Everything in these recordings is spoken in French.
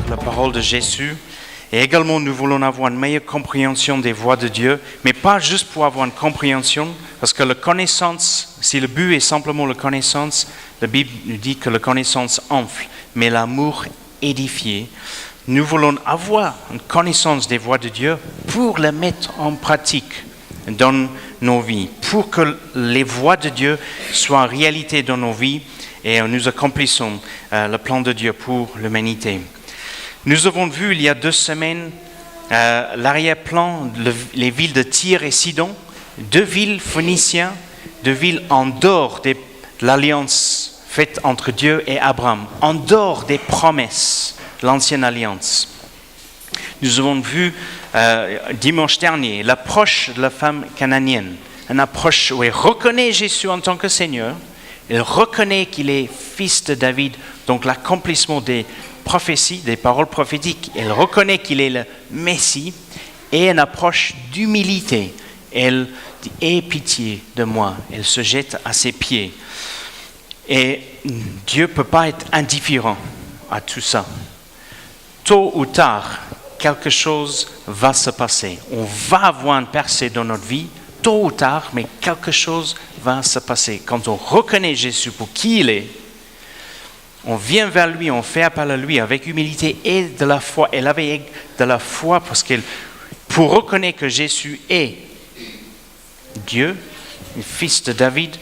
la parole de Jésus. Et également, nous voulons avoir une meilleure compréhension des voies de Dieu, mais pas juste pour avoir une compréhension, parce que la connaissance, si le but est simplement la connaissance, la Bible nous dit que la connaissance enfle, mais l'amour édifie. Nous voulons avoir une connaissance des voies de Dieu pour les mettre en pratique dans nos vies, pour que les voies de Dieu soient réalité dans nos vies et nous accomplissons le plan de Dieu pour l'humanité. Nous avons vu il y a 2 semaines l'arrière-plan, les villes de Tyr et Sidon, 2 villes phéniciennes, 2 villes en dehors de l'alliance faite entre Dieu et Abraham, en dehors des promesses de l'ancienne alliance. Nous avons vu dimanche dernier l'approche de la femme cananéenne, une approche où elle reconnaît Jésus en tant que Seigneur, elle reconnaît qu'il est fils de David, donc l'accomplissement des prophéties, des paroles prophétiques. Elle reconnaît qu'il est le Messie et une approche d'humilité. Elle dit « Aie pitié de moi ». Elle se jette à ses pieds. Et Dieu ne peut pas être indifférent à tout ça. Tôt ou tard, quelque chose va se passer. On va avoir une percée dans notre vie, tôt ou tard, mais quelque chose va se passer. Quand on reconnaît Jésus pour qui il est, on vient vers lui, on fait appel à lui avec humilité et de la foi. Elle avait de la foi parce qu'elle, pour reconnaître que Jésus est Dieu, le fils de David,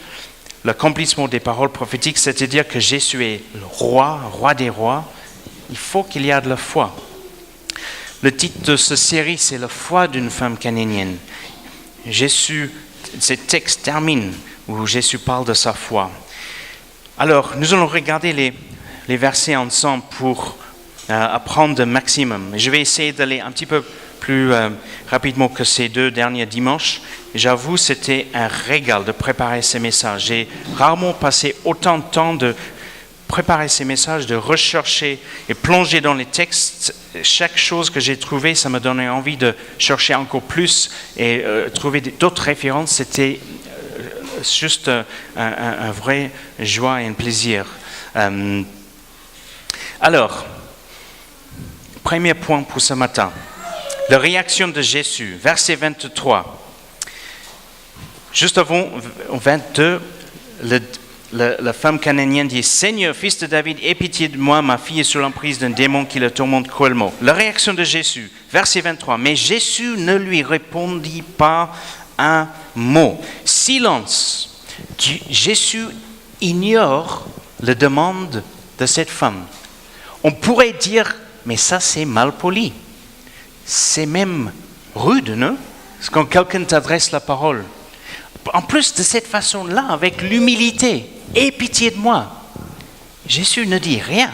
l'accomplissement des paroles prophétiques, c'est-à-dire que Jésus est le roi des rois, il faut qu'il y ait de la foi. Le titre de cette série, c'est la foi d'une femme cananéenne. Jésus, ce texte termine où Jésus parle de sa foi. Alors, nous allons regarder les versets ensemble pour apprendre le maximum. Je vais essayer d'aller un petit peu plus rapidement que ces 2 derniers dimanches. J'avoue, c'était un régal de préparer ces messages. J'ai rarement passé autant de temps de préparer ces messages, de rechercher et plonger dans les textes. Chaque chose que j'ai trouvée, ça me donnait envie de chercher encore plus et trouver d'autres références. C'était juste un vrai joie et un plaisir. Alors, premier point pour ce matin, la réaction de Jésus, verset 23. Juste avant 22, la femme cananéenne dit « Seigneur, fils de David, aie pitié de moi, ma fille est sous l'emprise d'un démon qui la tourmente cruellement. » La réaction de Jésus, verset 23. Mais Jésus ne lui répondit pas un mot. Silence. Jésus ignore la demande de cette femme. On pourrait dire, mais ça c'est mal poli. C'est même rude, non? C'est quand quelqu'un t'adresse la parole. En plus de cette façon-là, avec l'humilité, aie pitié de moi. Jésus ne dit rien.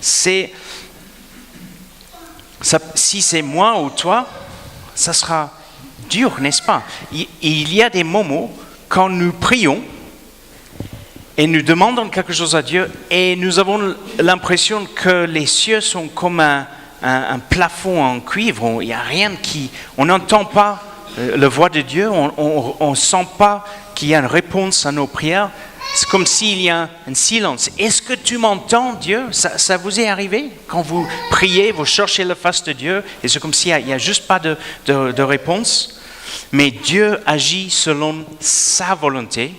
Si c'est moi ou toi, ça sera dur, n'est-ce pas? Il y a des moments quand nous prions et nous demandons quelque chose à Dieu et nous avons l'impression que les cieux sont comme un plafond en cuivre. Il n'y a rien on n'entend pas la voix de Dieu, on ne sent pas qu'il y a une réponse à nos prières. C'est comme s'il y a un silence. Est-ce que tu m'entends, Dieu? Ça vous est arrivé? Quand vous priez, vous cherchez la face de Dieu, et c'est comme s'il n'y a juste pas de réponse. Mais Dieu agit selon sa volonté,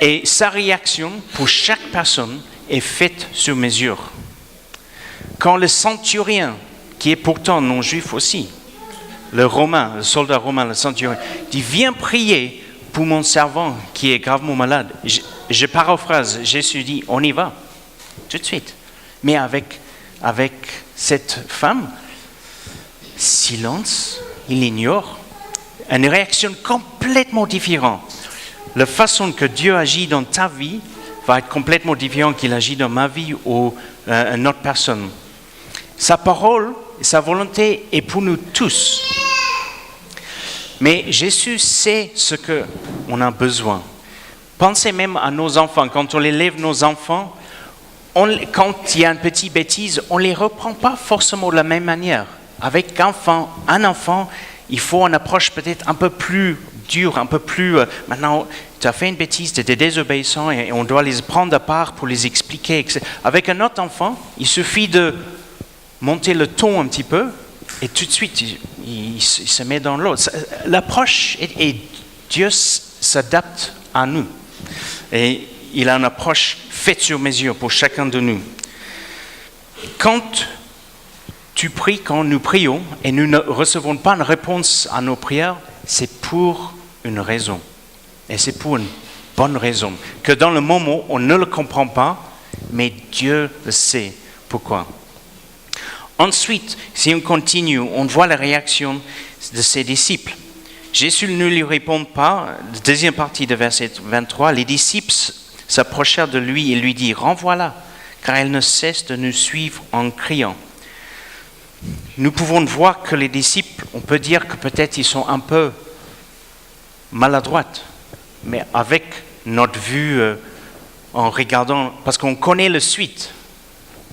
et sa réaction pour chaque personne est faite sur mesure. Quand le centurion, qui est pourtant non-juif aussi, le soldat romain, le centurion, dit « Viens prier pour mon servant qui est gravement malade. » Je paraphrase, Jésus dit « On y va, tout de suite. » Mais avec cette femme, silence, il ignore, une réaction complètement différente. La façon que Dieu agit dans ta vie va être complètement différente qu'il agit dans ma vie ou une autre personne. Sa parole, sa volonté est pour nous tous. Mais Jésus sait ce qu'on a besoin. Pensez même à nos enfants. Quand on élève nos enfants, quand il y a une petite bêtise, on ne les reprend pas forcément de la même manière. Avec un enfant, il faut une approche peut-être un peu plus dur, un peu plus... maintenant, tu as fait une bêtise, tu étais désobéissant et on doit les prendre à part pour les expliquer. Etc. Avec un autre enfant, il suffit de monter le ton un petit peu et tout de suite, il se met dans l'autre. L'approche, et Dieu s'adapte à nous. Et il a une approche faite sur mesure pour chacun de nous. Quand tu pries, quand nous prions et nous ne recevons pas une réponse à nos prières, c'est pour une raison. Et c'est pour une bonne raison. Que dans le moment, on ne le comprend pas, mais Dieu le sait. Pourquoi? Ensuite, si on continue, on voit la réaction de ses disciples. Jésus ne lui répond pas. Deuxième partie de verset 23, les disciples s'approchèrent de lui et lui dirent « Renvoie-la, car elle ne cesse de nous suivre en criant. » Nous pouvons voir que les disciples, on peut dire que peut-être ils sont un peu maladroits, mais avec notre vue en regardant, parce qu'on connaît la suite,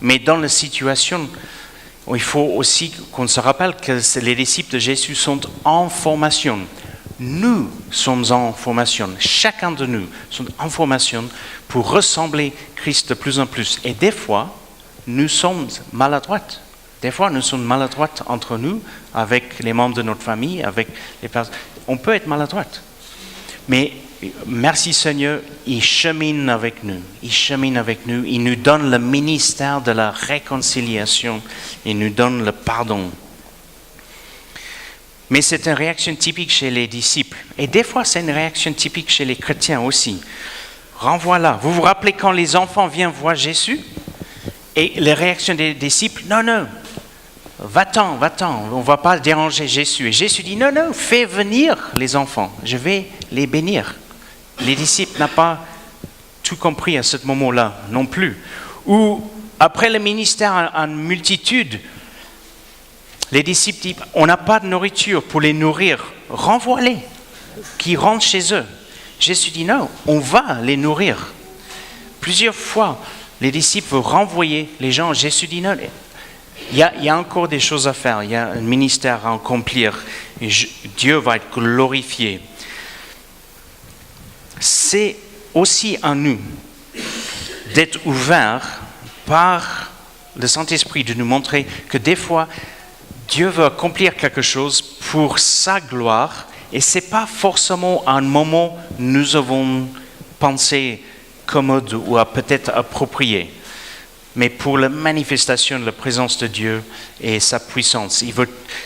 mais dans la situation, il faut aussi qu'on se rappelle que les disciples de Jésus sont en formation. Nous sommes en formation, chacun de nous sommes en formation pour ressembler Christ de plus en plus. Et des fois, nous sommes maladroits. Des fois, nous sommes maladroits entre nous, avec les membres de notre famille, avec les personnes. On peut être maladroit. Mais merci Seigneur, il chemine avec nous. Il chemine avec nous. Il nous donne le ministère de la réconciliation. Il nous donne le pardon. Mais c'est une réaction typique chez les disciples. Et des fois, c'est une réaction typique chez les chrétiens aussi. Renvoie-la. Vous vous rappelez quand les enfants viennent voir Jésus? Et les réactions des disciples, non, va-t'en, on ne va pas déranger Jésus. Et Jésus dit, non, fais venir les enfants, je vais les bénir. Les disciples n'ont pas tout compris à ce moment-là non plus. Ou après le ministère en multitude, les disciples disent, on n'a pas de nourriture pour les nourrir, renvoie-les, qu'ils rentrent chez eux. Jésus dit, non, on va les nourrir. Plusieurs fois, les disciples veulent renvoyer les gens. Jésus dit non, il y a encore des choses à faire, il y a un ministère à accomplir. Et Dieu va être glorifié. C'est aussi à nous d'être ouverts par le Saint-Esprit, de nous montrer que des fois, Dieu veut accomplir quelque chose pour sa gloire. Et ce n'est pas forcément un moment où nous avons pensé commode ou peut-être approprié, mais pour la manifestation de la présence de Dieu et sa puissance.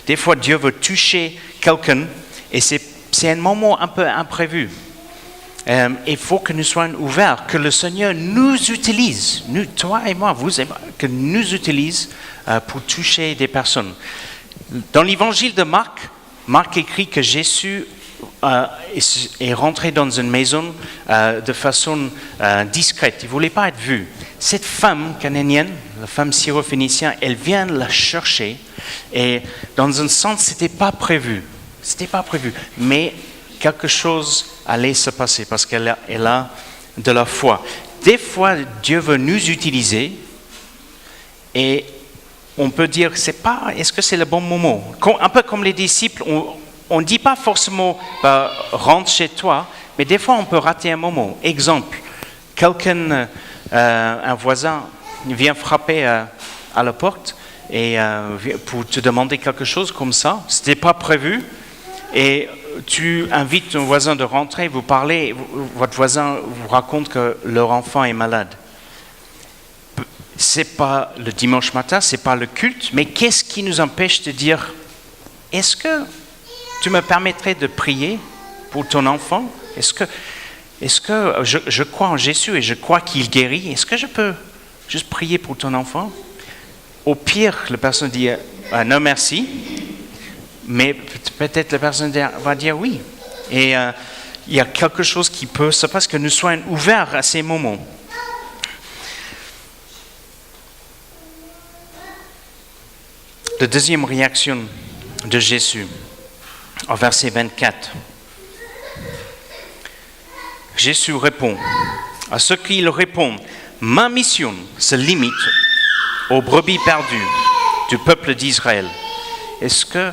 Des fois, Dieu veut toucher quelqu'un et c'est un moment un peu imprévu. Il faut que nous soyons ouverts, que le Seigneur nous utilise, nous, toi et moi, que nous utilise pour toucher des personnes. Dans l'évangile de Marc écrit que Jésus est rentré dans une maison de façon discrète. Il ne voulait pas être vu. Cette femme cananéenne, la femme syrophénicienne, elle vient la chercher et dans un sens, ce n'était pas prévu. C'était pas prévu. Mais quelque chose allait se passer parce qu'elle a de la foi. Des fois, Dieu veut nous utiliser et on peut dire, est-ce que c'est le bon moment? Un peu comme les disciples, on ne dit pas forcément rentre chez toi, mais des fois on peut rater un moment. Exemple, quelqu'un, un voisin vient frapper à la porte et pour te demander quelque chose comme ça, ce n'était pas prévu, et tu invites ton voisin de rentrer, vous parlez, votre voisin vous raconte que leur enfant est malade. Ce n'est pas le dimanche matin, ce n'est pas le culte, mais qu'est-ce qui nous empêche de dire, est-ce que tu me permettrais de prier pour ton enfant? Est-ce que je crois en Jésus et je crois qu'il guérit? Est-ce que je peux juste prier pour ton enfant? Au pire, la personne dit non merci, mais peut-être la personne va dire oui. Et il y a quelque chose qui peut se passer, que nous soyons ouverts à ces moments. La deuxième réaction de Jésus, au verset 24. Jésus répond, à ce qu'il répond, ma mission se limite aux brebis perdues du peuple d'Israël. Est-ce que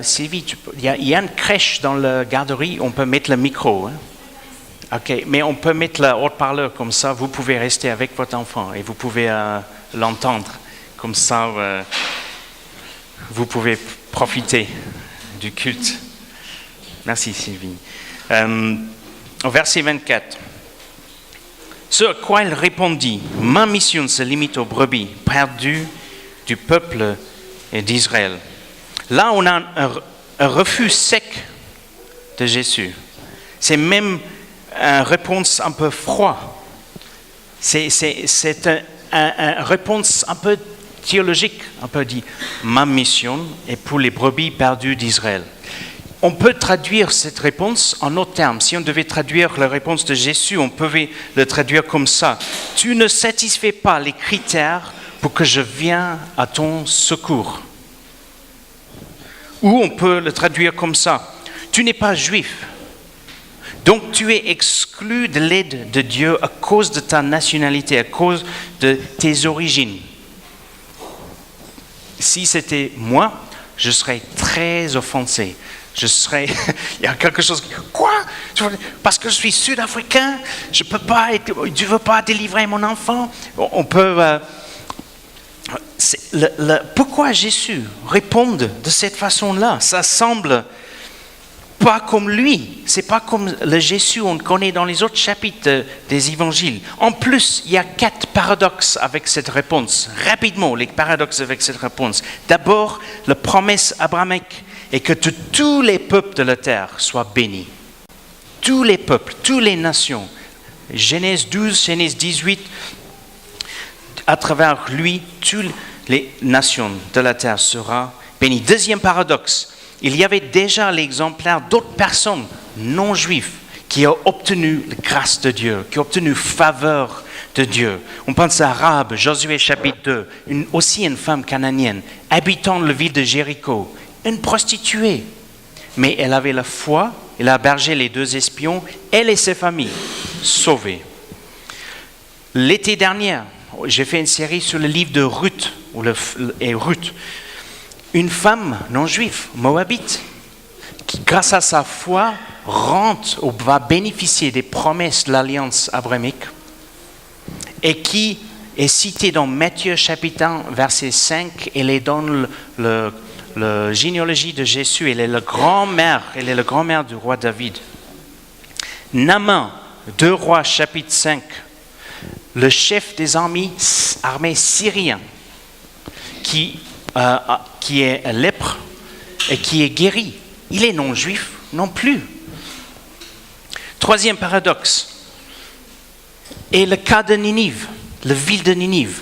Sylvie, il y a une crèche dans la garderie, on peut mettre le micro. Hein? OK, mais on peut mettre le haut-parleur comme ça, vous pouvez rester avec votre enfant et vous pouvez l'entendre. Comme ça, vous pouvez profiter du culte. Merci Sylvie. Au verset 24. Ce à quoi il répondit, ma mission se limite aux brebis perdues du peuple d'Israël. Là, on a un refus sec de Jésus. C'est même une réponse un peu froide. C'est une réponse un peu théologique, un peu dit, ma mission est pour les brebis perdues d'Israël. On peut traduire cette réponse en autres termes. Si on devait traduire la réponse de Jésus, on pouvait le traduire comme ça. Tu ne satisfais pas les critères pour que je vienne à ton secours. Ou on peut le traduire comme ça. Tu n'es pas juif. Donc tu es exclu de l'aide de Dieu à cause de ta nationalité, à cause de tes origines. Si c'était moi, je serais très offensé. Il y a quelque chose qui... Quoi? Parce que je suis sud-africain, tu ne veux pas délivrer mon enfant? On peut... pourquoi Jésus répond de cette façon-là? Ça semble pas comme lui. C'est pas comme le Jésus qu'on connaît dans les autres chapitres des évangiles. En plus, il y a 4 paradoxes avec cette réponse. Rapidement, les paradoxes avec cette réponse. D'abord, la promesse abrahamique est que tous les peuples de la terre soient bénis. Tous les peuples, toutes les nations. Genèse 12, Genèse 18, à travers lui, toutes les nations de la terre seront bénies. Deuxième paradoxe, il y avait déjà l'exemplaire d'autres personnes non juives qui ont obtenu la grâce de Dieu, qui ont obtenu faveur de Dieu. On pense à Rahab, Josué chapitre 2, aussi une femme cananéenne, habitant la ville de Jéricho, une prostituée. Mais elle avait la foi, elle a hébergé les 2 espions, elle et ses familles, sauvées. L'été dernier, j'ai fait une série sur le livre de Ruth, Ruth, une femme non juive, moabite, qui grâce à sa foi va bénéficier des promesses de l'alliance abrahamique et qui est citée dans Matthieu chapitre 1, verset 5. Elle est dans la généalogie de Jésus, elle est la grand-mère du roi David. Naaman, 2 Rois chapitre 5, le chef des armées syriens qui est lèpre et qui est guéri. Il est non juif non plus. Troisième paradoxe est le cas de Ninive, la ville de Ninive.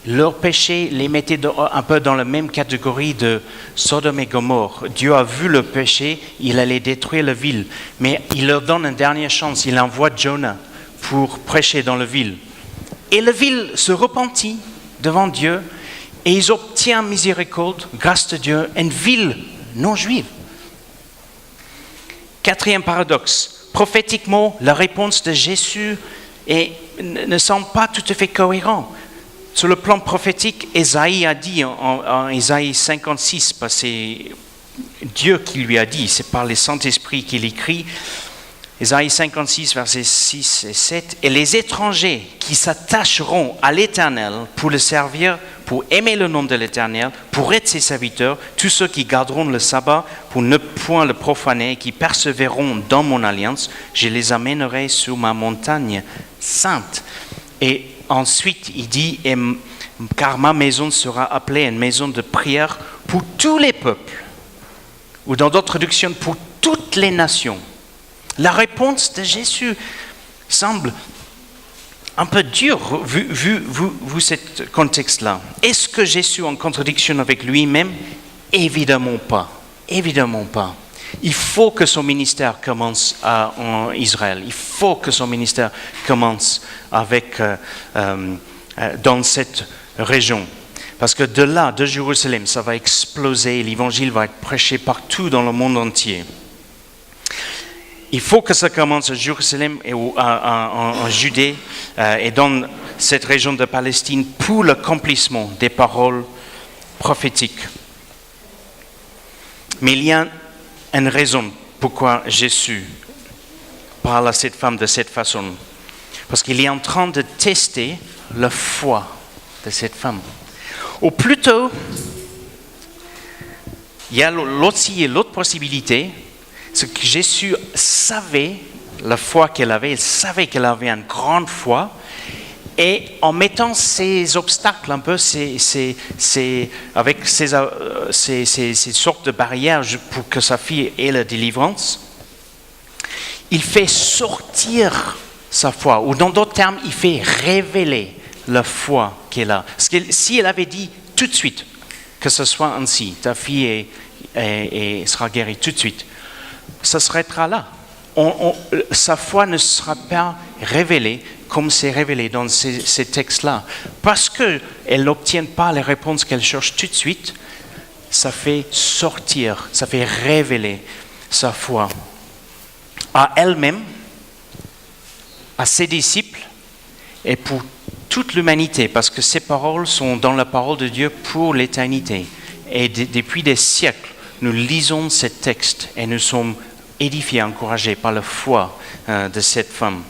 Leur péché les mettait un peu dans la même catégorie de Sodome et Gomorrhe. Dieu a vu le péché, il allait détruire la ville. Mais il leur donne une dernière chance. Il envoie Jonah pour prêcher dans la ville. Et la ville se repentit devant Dieu et ils obtiennent miséricorde, grâce de Dieu, une ville non juive. Quatrième paradoxe. Prophétiquement, la réponse de Jésus ne semble pas tout à fait cohérente. Sur le plan prophétique, Ésaïe a dit en Ésaïe 56, parce que c'est Dieu qui lui a dit, c'est par le Saint-Esprit qu'il écrit, Ésaïe 56, versets 6 et 7, « Et les étrangers qui s'attacheront à l'Éternel pour le servir, pour aimer le nom de l'Éternel, pour être ses serviteurs, tous ceux qui garderont le sabbat pour ne point le profaner, qui persévéreront dans mon alliance, je les amènerai sur ma montagne sainte. » Et ensuite, il dit, « Car ma maison sera appelée une maison de prière pour tous les peuples. » Ou dans d'autres traductions, pour toutes les nations. La réponse de Jésus semble un peu dure, vu ce contexte-là. Est-ce que Jésus est en contradiction avec lui-même? Évidemment pas. Évidemment pas. Il faut que son ministère commence en Israël. Il faut que son ministère commence dans cette région. Parce que de là, de Jérusalem, ça va exploser. L'évangile va être prêché partout dans le monde entier. Il faut que ça commence à Jérusalem et en Judée et dans cette région de Palestine pour l'accomplissement des paroles prophétiques. Mais il y a une raison pourquoi Jésus parle à cette femme de cette façon. Parce qu'il est en train de tester la foi de cette femme. Ou plutôt, il y a l'autre possibilité, c'est que Jésus savait la foi qu'elle avait, il savait qu'elle avait une grande foi, et en mettant ces obstacles un peu, avec ces sortes de barrières pour que sa fille ait la délivrance, il fait sortir sa foi, ou dans d'autres termes, il fait révéler la foi qu'elle a. Parce que si elle avait dit tout de suite que ce soit ainsi, ta fille sera guérie tout de suite, ça s'arrêtera là. Sa foi ne sera pas révélée comme c'est révélé dans ces textes-là. Parce qu'elle n'obtient pas les réponses qu'elle cherche tout de suite, ça fait sortir, ça fait révéler sa foi à elle-même, à ses disciples et pour toute l'humanité, parce que ces paroles sont dans la parole de Dieu pour l'éternité. Et depuis des siècles, nous lisons ces textes et nous sommes édifiés, encouragés par la foi de cette femme.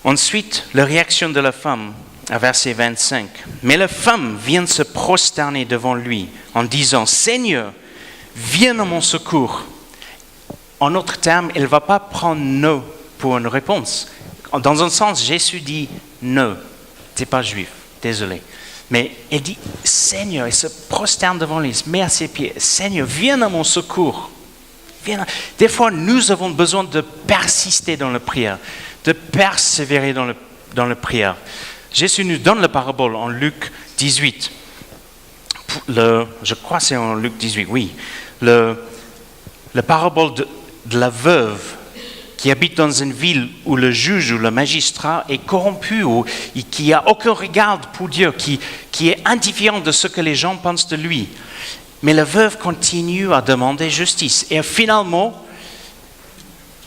Ensuite, la réaction de la femme, à verset 25. Mais la femme vient se prosterner devant lui en disant, « Seigneur, viens à mon secours. » En autres termes, elle ne va pas prendre « non » pour une réponse. Dans un sens, Jésus dit « non, tu n'es pas juif, désolé. » Mais elle dit « Seigneur », elle se prosterne devant lui, elle se met à ses pieds. « Seigneur, viens à mon secours. » Des fois, nous avons besoin de persister dans la prière, de persévérer dans la prière. Jésus nous donne la parabole en Luc 18. Je crois que c'est en Luc 18, oui. La parabole de la veuve qui habite dans une ville où le juge ou le magistrat est corrompu, ou qui n'a aucun regard pour Dieu, qui est indifférent de ce que les gens pensent de lui. Mais la veuve continue à demander justice. Et finalement,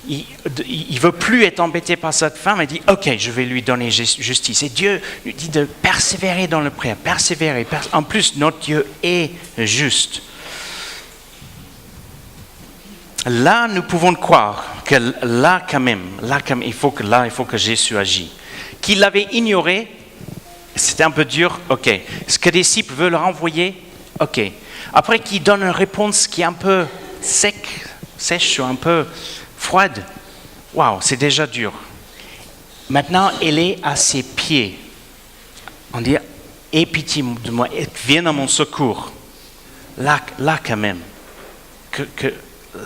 il ne veut plus être embêté par cette femme. Il dit, OK, je vais lui donner justice. Et Dieu lui dit de persévérer dans la prière, persévérer. En plus, notre Dieu est juste. Là, nous pouvons croire que là, quand même, il faut que Jésus agisse. Qu'il l'avait ignoré, c'était un peu dur, OK. Ce que les disciples veulent renvoyer, OK. Après qu'il donne une réponse qui est un peu sèche ou un peu froide, waouh, c'est déjà dur. Maintenant, elle est à ses pieds. On dit, aie pitié de moi, viens à mon secours. Là quand même,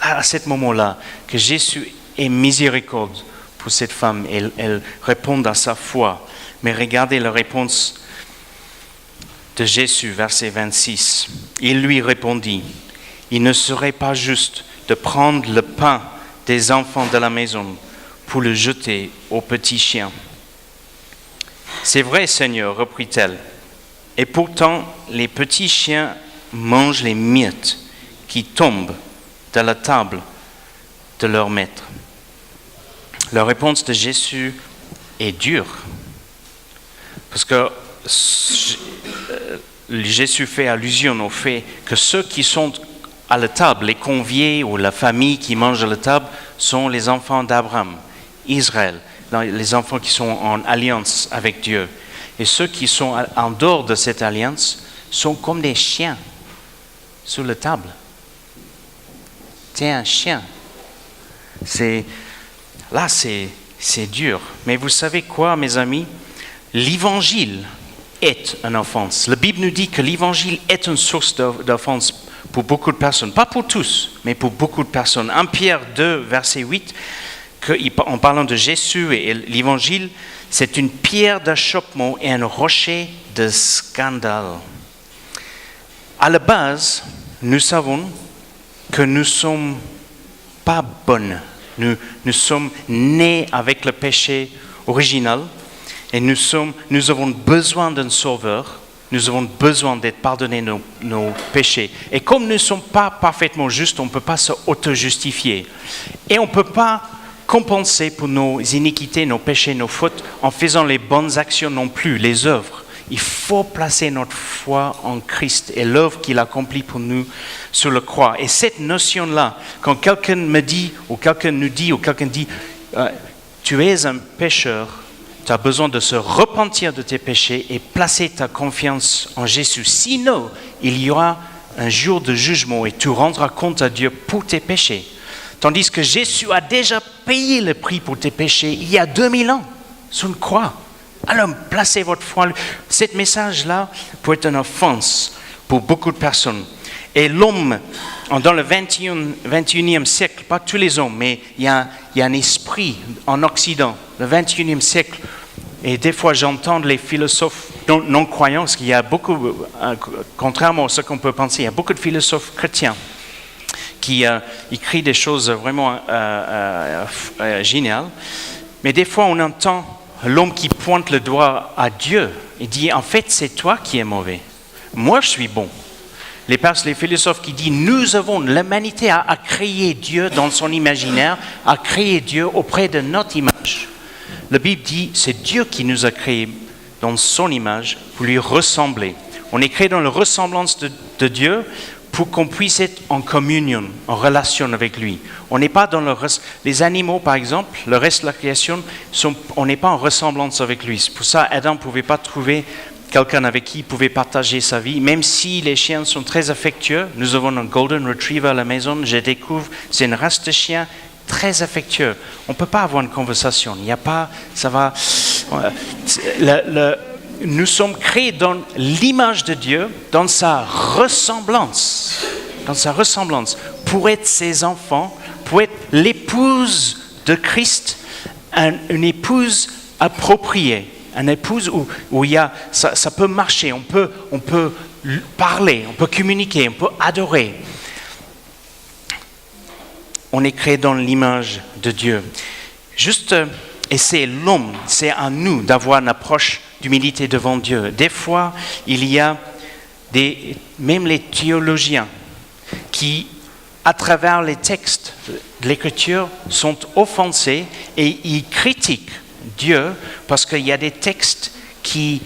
à ce moment-là, que Jésus ait miséricorde pour cette femme, elle répond à sa foi. Mais regardez la réponse de Jésus, verset 26. Il lui répondit, « Il ne serait pas juste de prendre le pain des enfants de la maison pour le jeter aux petits chiens. » « C'est vrai, Seigneur, reprit-elle, et pourtant les petits chiens mangent les miettes qui tombent de la table de leur maître. » La réponse de Jésus est dure, parce que Jésus fait allusion au fait que ceux qui sont à la table, les conviés ou la famille qui mange à la table, sont les enfants d'Abraham, Israël, les enfants qui sont en alliance avec Dieu. Et ceux qui sont en dehors de cette alliance sont comme des chiens sur la table. C'est un chien. C'est dur. Mais vous savez quoi, mes amis? L'évangile est une offense. La Bible nous dit que l'évangile est une source d'offense pour beaucoup de personnes. Pas pour tous, mais pour beaucoup de personnes. 1 Pierre 2, verset 8, en parlant de Jésus et l'évangile, c'est une pierre d'achoppement et un rocher de scandale. À la base, nous savons que nous ne sommes pas bonnes. Nous sommes nés avec le péché original et nous avons besoin d'un sauveur. Nous avons besoin d'être pardonnés nos péchés. Et comme nous ne sommes pas parfaitement justes, on ne peut pas se auto-justifier. Et on ne peut pas compenser pour nos iniquités, nos péchés, nos fautes en faisant les bonnes actions non plus, les œuvres Il faut placer notre foi en Christ et l'œuvre qu'il accomplit pour nous sur la croix. Et cette notion-là, quand quelqu'un me dit, ou quelqu'un nous dit, ou quelqu'un dit, tu es un pécheur, tu as besoin de se repentir de tes péchés et placer ta confiance en Jésus. Sinon, il y aura un jour de jugement et tu rendras compte à Dieu pour tes péchés. Tandis que Jésus a déjà payé le prix pour tes péchés il y a 2000 ans sur une croix. Alors, placez votre foi en lui. Ce message-là peut être une offense pour beaucoup de personnes. Et l'homme, dans le 21e siècle, pas tous les hommes, mais il y a un esprit en Occident, le 21e siècle. Et des fois, j'entends les philosophes non-croyants, parce qu'il y a beaucoup, contrairement à ce qu'on peut penser, il y a beaucoup de philosophes chrétiens qui écrivent des choses vraiment géniales. Mais des fois, on entend l'homme qui pointe le doigt à Dieu et dit, en fait, c'est toi qui es mauvais. Moi, je suis bon. Les philosophes qui disent, l'humanité a créé Dieu dans son imaginaire, a créé Dieu auprès de notre image. La Bible dit, c'est Dieu qui nous a créés dans son image pour lui ressembler. On est créé dans la ressemblance de Dieu pour qu'on puisse être en communion, en relation avec lui. On n'est pas dans les animaux, par exemple, le reste de la création, on n'est pas en ressemblance avec lui. C'est pour ça Adam ne pouvait pas trouver quelqu'un avec qui il pouvait partager sa vie, même si les chiens sont très affectueux. Nous avons un Golden Retriever à la maison, je découvre, c'est une race de chien très affectueux. On ne peut pas avoir une conversation. Il n'y a pas, ça va. Nous sommes créés dans l'image de Dieu, dans sa ressemblance, pour être ses enfants, pour être l'épouse de Christ, une épouse appropriée. Une épouse où il y a, ça peut marcher, on peut parler, on peut communiquer, on peut adorer. On est créé dans l'image de Dieu. Et c'est l'homme, c'est à nous d'avoir une approche d'humilité devant Dieu. Des fois, il y a même les théologiens qui, à travers les textes de l'Écriture, sont offensés et ils critiquent Dieu parce qu'il y a des textes qui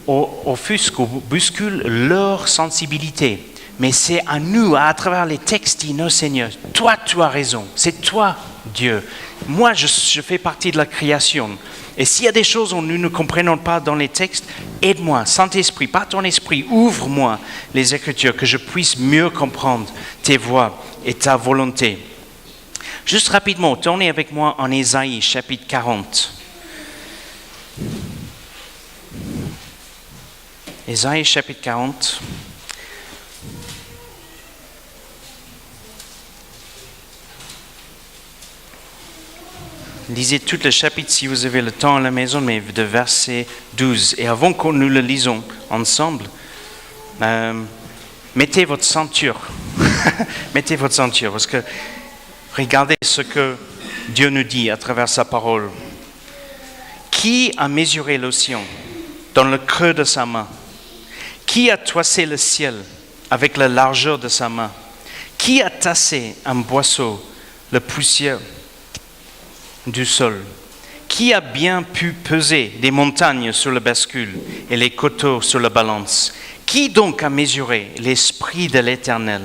offusquent ou bousculent leur sensibilité. Mais c'est à nous, à travers les textes, dit non Seigneur, toi tu as raison, c'est toi Dieu. Moi je fais partie de la création. Et s'il y a des choses où nous ne comprenons pas dans les textes, aide-moi, Saint-Esprit, par ton esprit, ouvre-moi les Écritures, que je puisse mieux comprendre tes voies et ta volonté. Juste rapidement, tournez avec moi en Ésaïe, chapitre 40. Ésaïe, chapitre 40. Lisez tout le chapitre si vous avez le temps à la maison, mais de verset 12. Et avant que nous le lisons ensemble, mettez votre ceinture. Mettez votre ceinture, parce que regardez ce que Dieu nous dit à travers sa parole. Qui a mesuré l'océan dans le creux de sa main? Qui a toissé le ciel avec la largeur de sa main? Qui a tassé un boisseau, le poussière du sol? Qui a bien pu peser des montagnes sur le bascule et les coteaux sur la balance? Qui donc a mesuré l'esprit de l'Éternel?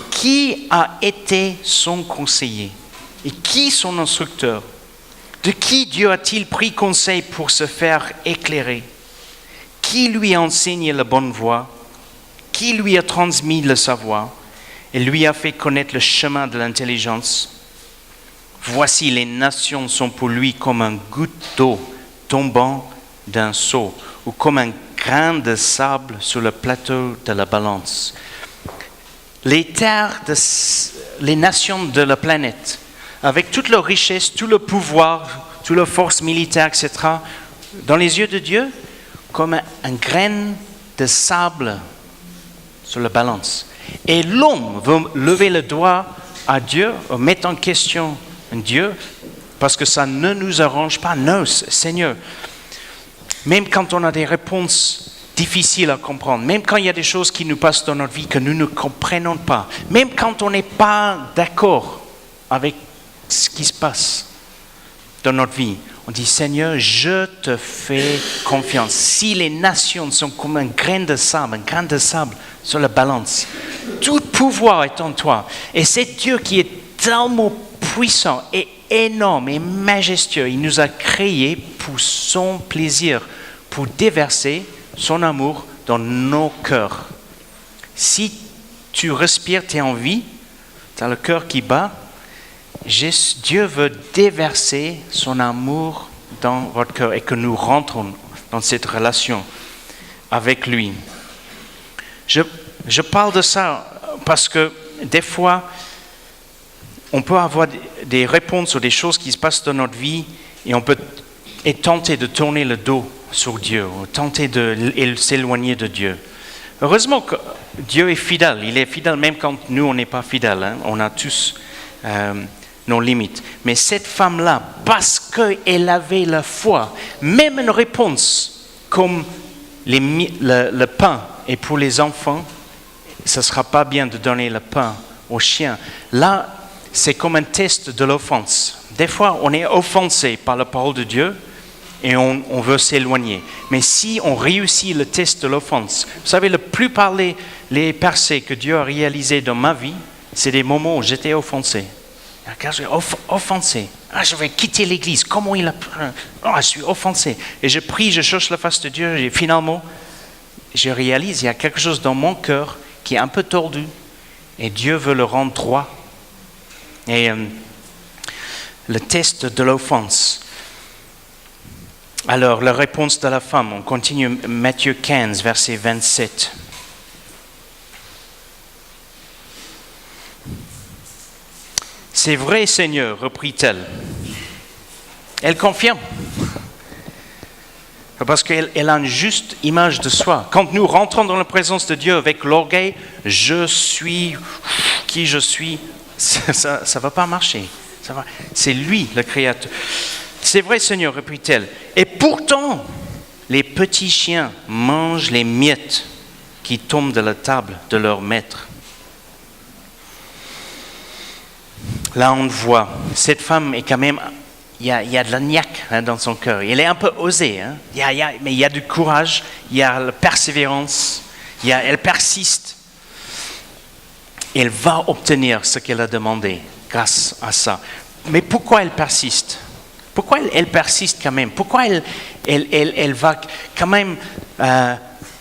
Qui a été son conseiller? Et qui son instructeur? De qui Dieu a-t-il pris conseil pour se faire éclairer? Qui lui a enseigné la bonne voie? Qui lui a transmis le savoir et lui a fait connaître le chemin de l'intelligence? Voici, les nations sont pour lui comme un goutte d'eau tombant d'un seau, ou comme un grain de sable sur le plateau de la balance. Les nations de la planète, avec toute leur richesse, tout le pouvoir, toute leur force militaire, etc., dans les yeux de Dieu, comme un grain de sable sur la balance. Et l'homme veut lever le doigt à Dieu, mettre en question Dieu, parce que ça ne nous arrange pas. Non, Seigneur, même quand on a des réponses difficiles à comprendre, même quand il y a des choses qui nous passent dans notre vie que nous ne comprenons pas, même quand on n'est pas d'accord avec ce qui se passe dans notre vie, on dit, Seigneur, je te fais confiance. Si les nations sont comme un grain de sable sur la balance, tout pouvoir est en toi. Et c'est Dieu qui est tellement puissant et énorme et majestueux. Il nous a créés pour son plaisir, pour déverser son amour dans nos cœurs. Si tu respires, tu es en vie, tu as le cœur qui bat, Dieu veut déverser son amour dans votre cœur et que nous rentrons dans cette relation avec lui. Je parle de ça parce que des fois, on peut avoir des réponses sur des choses qui se passent dans notre vie et on peut être tenté de tourner le dos sur Dieu, ou tenter de s'éloigner de Dieu. Heureusement que Dieu est fidèle. Il est fidèle même quand nous, on n'est pas fidèles. Hein. On a tous nos limites. Mais cette femme-là, parce qu'elle avait la foi, même une réponse comme le pain et pour les enfants, ce ne sera pas bien de donner le pain aux chiens. Là, c'est comme un test de l'offense. Des fois, on est offensé par la parole de Dieu et on veut s'éloigner. Mais si on réussit le test de l'offense, vous savez, la plupart les percées que Dieu a réalisées dans ma vie, c'est des moments où j'étais offensé. Car je suis offensé. Je vais quitter l'église. Comment il a... je suis offensé. Et je prie, je cherche la face de Dieu et finalement, je réalise qu'il y a quelque chose dans mon cœur qui est un peu tordu et Dieu veut le rendre droit. Et le test de l'offense. Alors, la réponse de la femme, on continue Matthieu 15, verset 27. C'est vrai, Seigneur, reprit-elle. Elle confirme. Parce qu'elle a une juste image de soi. Quand nous rentrons dans la présence de Dieu avec l'orgueil, je suis qui je suis, ça ne va pas marcher. C'est lui, le Créateur. C'est vrai, Seigneur, reprit-elle. Et pourtant, les petits chiens mangent les miettes qui tombent de la table de leur maître. Là, on voit, cette femme est quand même, il y a de la niaque dans son cœur. Elle est un peu osée, hein. Mais il y a du courage, il y a la persévérance, elle persiste. Elle va obtenir ce qu'elle a demandé grâce à ça. Mais pourquoi elle persiste? Pourquoi elle persiste quand même? Pourquoi elle va quand même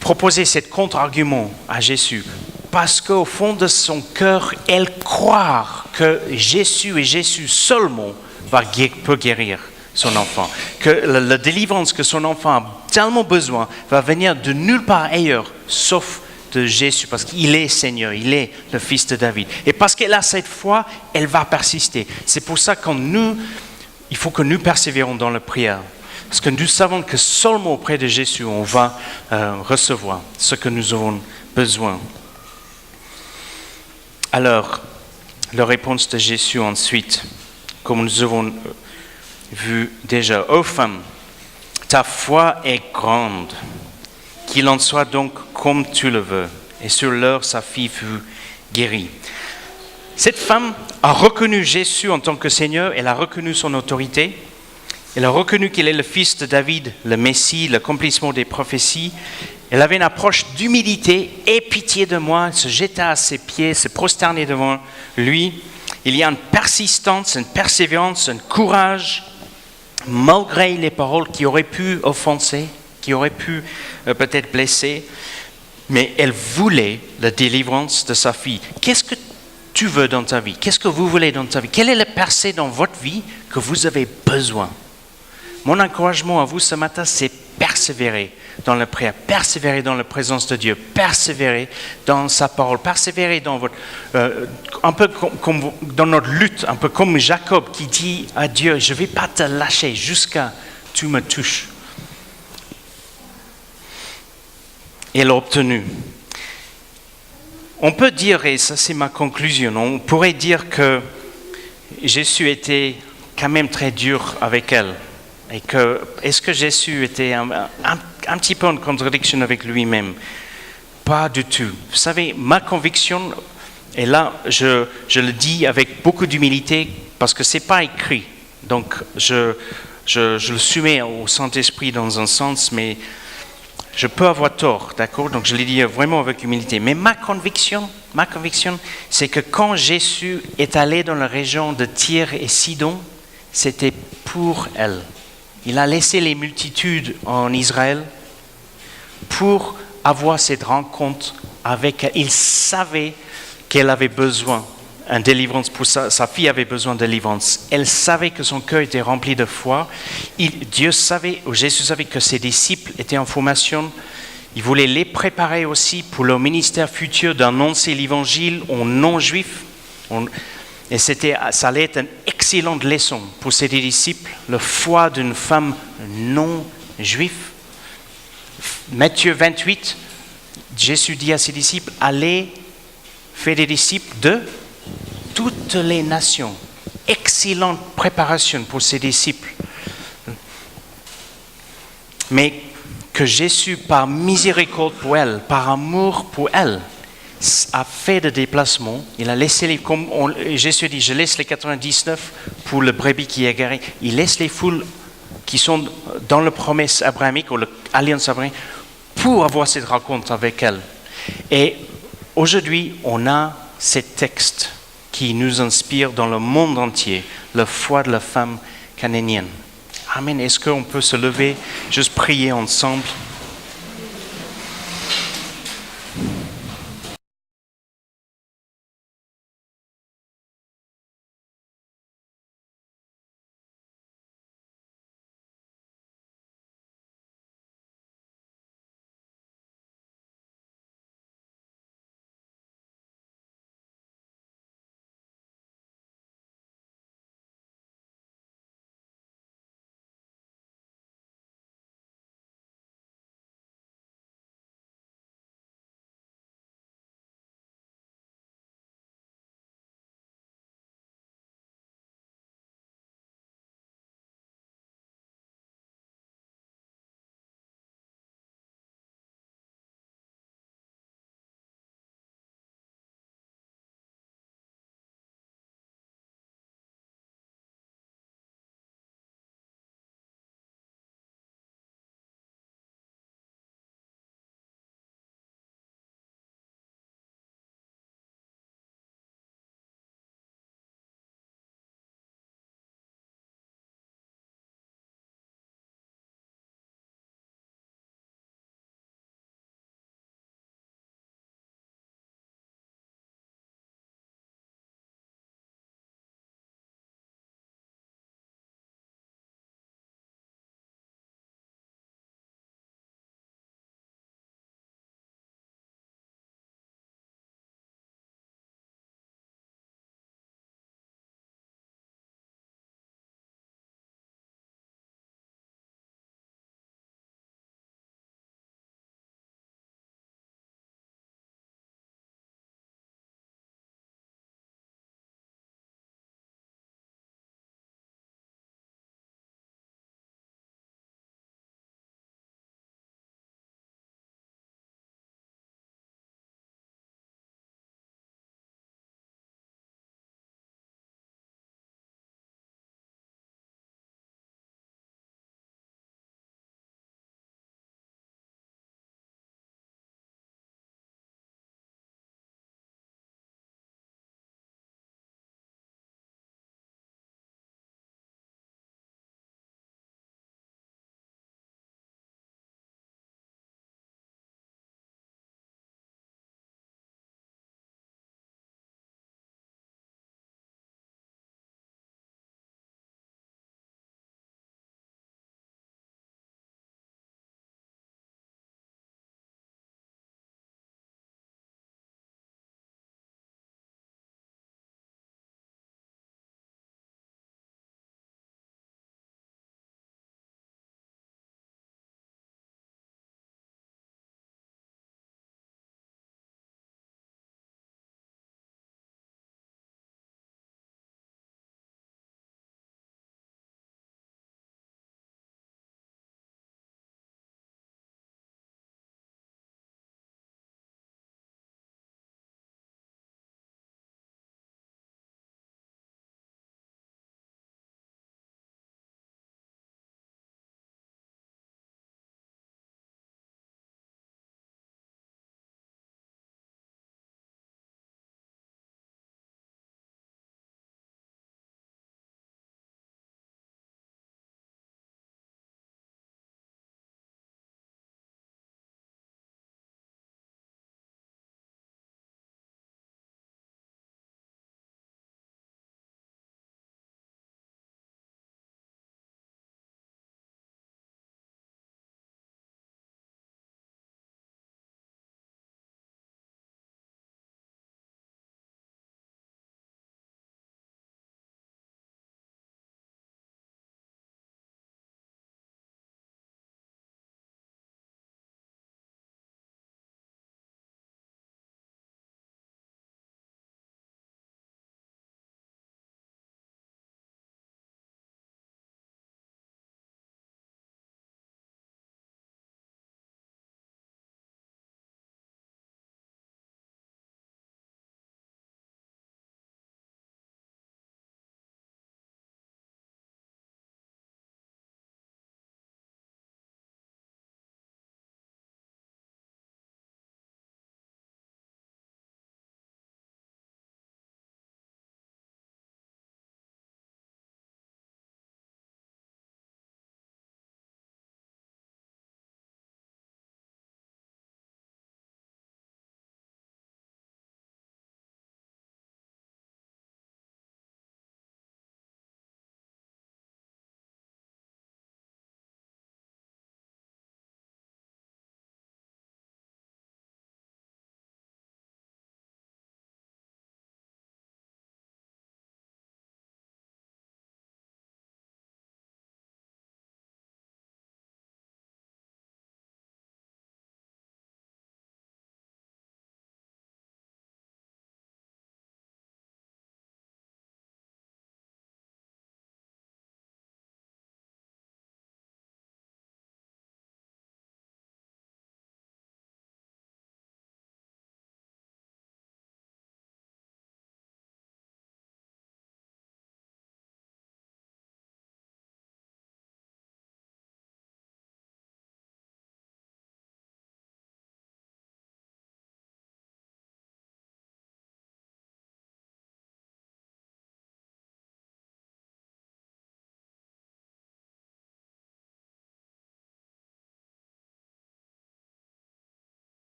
proposer cet contre-argument à Jésus? Parce qu'au fond de son cœur, elle croit que Jésus et Jésus seulement peut guérir son enfant. Que la délivrance que son enfant a tellement besoin va venir de nulle part ailleurs, sauf de Jésus, parce qu'il est Seigneur, il est le Fils de David. Et parce qu'elle a cette foi, elle va persister. C'est pour ça il faut que nous persévérons dans la prière. Parce que nous savons que seulement auprès de Jésus, on va recevoir ce que nous avons besoin. Alors, la réponse de Jésus ensuite, comme nous avons vu déjà. Ô femme, ta foi est grande, qu'il en soit donc comme tu le veux. Et sur l'heure, sa fille fut guérie. Cette femme a reconnu Jésus en tant que Seigneur, elle a reconnu son autorité, elle a reconnu qu'il est le fils de David, le Messie, l'accomplissement des prophéties. Elle avait une approche d'humilité, aie pitié de moi, elle se jeta à ses pieds, se prosternait devant lui. Il y a une persistance, une persévérance, un courage, malgré les paroles qui auraient pu offenser, qui auraient pu peut-être blesser, mais elle voulait la délivrance de sa fille. Qu'est-ce que tu veux dans ta vie? Qu'est-ce que vous voulez dans ta vie? Quelle est la percée dans votre vie que vous avez besoin? Mon encouragement à vous ce matin, c'est persévérer dans la prière, persévérer dans la présence de Dieu, persévérer dans sa parole, persévérer dans votre, un peu comme dans notre lutte, un peu comme Jacob qui dit à Dieu, je ne vais pas te lâcher jusqu'à ce que tu me touches. Et elle l'a obtenu. On peut dire, et ça c'est ma conclusion, on pourrait dire que Jésus était quand même très dur avec elle. Et est-ce que Jésus était un petit peu en contradiction avec lui-même? Pas du tout. Vous savez, ma conviction, et là je le dis avec beaucoup d'humilité parce que ce n'est pas écrit. Donc je le soumets au Saint-Esprit dans un sens, mais je peux avoir tort, d'accord? Donc je l'ai dit vraiment avec humilité. Mais ma conviction, c'est que quand Jésus est allé dans la région de Tyr et Sidon, c'était pour elle. Il a laissé les multitudes en Israël pour avoir cette rencontre avec elle. Il savait qu'elle avait besoin d'une délivrance, pour sa fille avait besoin de délivrance. Elle savait que son cœur était rempli de foi. Jésus savait que ses disciples étaient en formation. Il voulait les préparer aussi pour leur ministère futur d'annoncer l'évangile aux non-juifs. Et ça allait être une excellente leçon pour ses disciples, la foi d'une femme non-juive. Matthieu 28, Jésus dit à ses disciples, allez faire des disciples de toutes les nations. Excellente préparation pour ses disciples. Mais que Jésus, par miséricorde pour elle, par amour pour elle, a fait des déplacements. Il a laissé Jésus dit, je laisse les 99 pour le brebis qui est égaré. Il laisse les foules qui sont dans la promesse abrahamique ou l'alliance abrahamique pour avoir cette rencontre avec elle. Et aujourd'hui, on a ces textes qui nous inspirent dans le monde entier, la foi de la femme cananéenne. Amen. Est-ce qu'on peut se lever, juste prier ensemble?